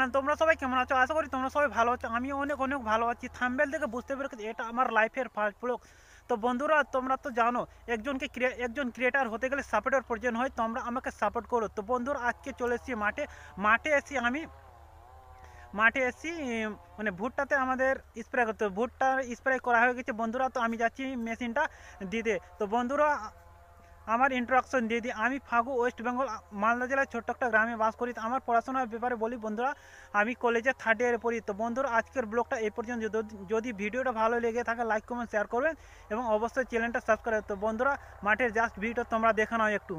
Channel. তোমরা সবাই কেমন আছো? আশা করি তোমরা সবাই ভালো আছো। আমি অনেক অনেক ভালো আছি। থাম্বনেল দেখে বুঝতে পেরেছি এটা আমার লাইফের ফার্স্ট ব্লগ। তো বন্ধুরা, তোমরা তো জানো একজন ক্রিয়েটার হতে গেলে সাপোর্টের প্রয়োজন হয়। তোমরা আমাকে সাপোর্ট করো। তো বন্ধুরা, আজকে চলে এসেছি মাঠে। মাঠে এসে আমি মাঠে এসেছি মানে ভুট্টাতে আমাদের স্প্রে করতে হবে। ভুট্টা স্প্রে করা হয়ে গেছে বন্ধুরা। তো আমি যাচ্ছি মেশিনটা দিতে। তো বন্ধুরা, আমার ইন্ট্রোডাকশন দিয়ে দিই। আমি ফাগু, ওয়েস্ট বেঙ্গল মালদা জেলায় ছোট্ট একটা গ্রামে বাস করি। তো আমার পড়াশোনার ব্যাপারে বলি বন্ধুরা, আমি কলেজে থার্ড ইয়ারে পড়ি। তো বন্ধুরা, আজকের ব্লগটা এই পর্যন্ত। যদি ভিডিওটা ভালো লেগে থাকে লাইক কমেন্ট শেয়ার করবেন এবং অবশ্যই চ্যানেলটা সাবস্ক্রাইব। তো বন্ধুরা, মাঠের জাস্ট ভিডিও তোমরা দেখে নাও একটু।